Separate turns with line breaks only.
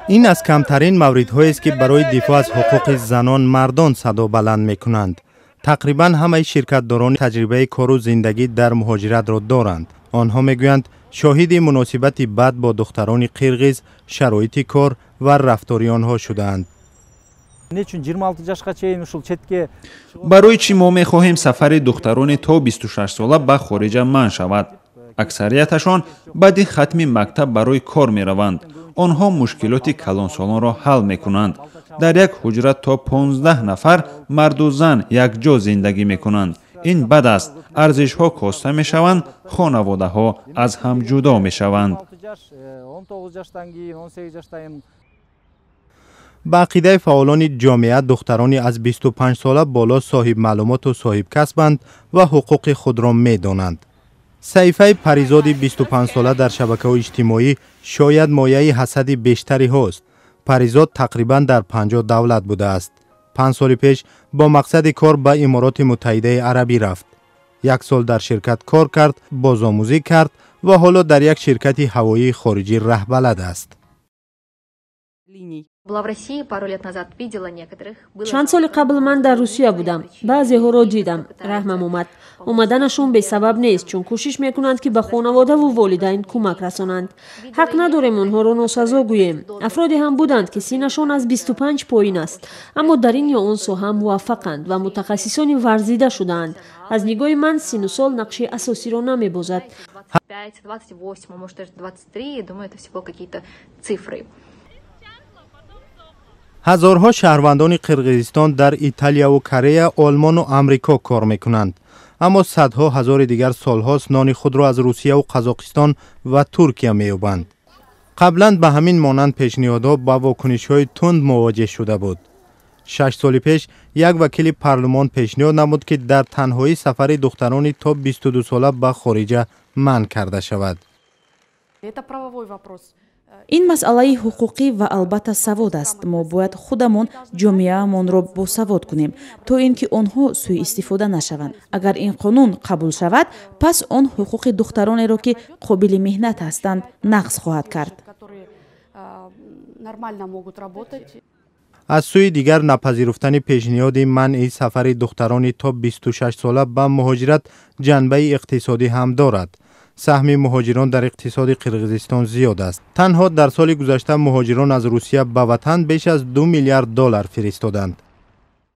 این از کمترین موردهایی است که برای دفاع از حقوق زنان مردان صدا بلند میکنند. تقریبا همه شرکتداران تجربه کار و زندگی در مهاجرت را دارند. آنها میگویند شاهد مناسبت بد با دختران قرغیز، شرایط کار و رفتاری آنها شدند.
برای چی ما می‌خواهیم سفر دختران تا 26 ساله به خارج منع شود؟ اکثریتشان بعد ختم مکتب برای کار می‌روند. آنها مشکلات کلانسالان را حل می‌کنند. در یک حجره تا 15 نفر مرد و زن یک جا زندگی می‌کنند. این بد است. ارزش‌ها کاسته می‌شوند، خانواده‌ها از هم جدا می‌شوند.
با عقیده فعالان جامعه، دختران از 25 ساله بالا صاحب معلومات و صاحب کسبند و حقوق خود را می‌دانند. سیفه پریزاد 25 ساله در شبکه‌های اجتماعی شاید مایه حسد بیشتری هست. پریزاد تقریباً در 50 دولت بوده است. 5 سال پیش با مقصد کار به امارات متحده عربی رفت. 1 سال در شرکت کار کرد، بازآموزی کرد و حالا در یک شرکت هوایی خارجی رهبلد است.
چند سال قبل من در روسیه بودم. بعضی ها را دیدم. رحمم اومد. اومدنشون به سبب نیست، چون کوشش میکنند که به خانواده و والدین کمک رسانند. حق نداریم اونها را ناسزا گوییم. افرادی هم بودند که سینشون از 25 پایین است، اما در این یا اون ساحه موفقند و متخصصان ورزیده شدند. از نگاه من سن و سال نقش اساسی را نمیبازد.
هزارها شهروندان قرقیزستان در ایتالیا و کره، آلمان و امریکا کار میکنند. اما صدها هزار دیگر سالهاست نان خود را از روسیه و قزاقستان و ترکیه مییابند. قبلا به همین مانند پیشنهادها با واکنش‌های تند مواجه شده بود. 6 سال پیش یک وکیل پارلمان پیشنهاد نمود که در تنهایی سفر دختران تا 22 ساله به خارج منع کرده شود.
این مسئله حقوقی و البته سواد است. ما باید خودمون جامعه‌مون را باسواد کنیم تا اینکه آنها سوء استفاده نشوند. اگر این قانون قبول شود، پس آن حقوق دخترانی را که قابل مهنت هستند نقض خواهد کرد.
از سوی دیگر نپذیرفتن پیشنهاد منع سفر دختران تا 26 ساله به مهاجرت جنبه اقتصادی هم دارد. سهم مهاجران در اقتصاد قرقیزستان زیاد است. تنها در سال گذشته مهاجران از روسیه به وطن بیش از 2 میلیارد دلار فرستادند.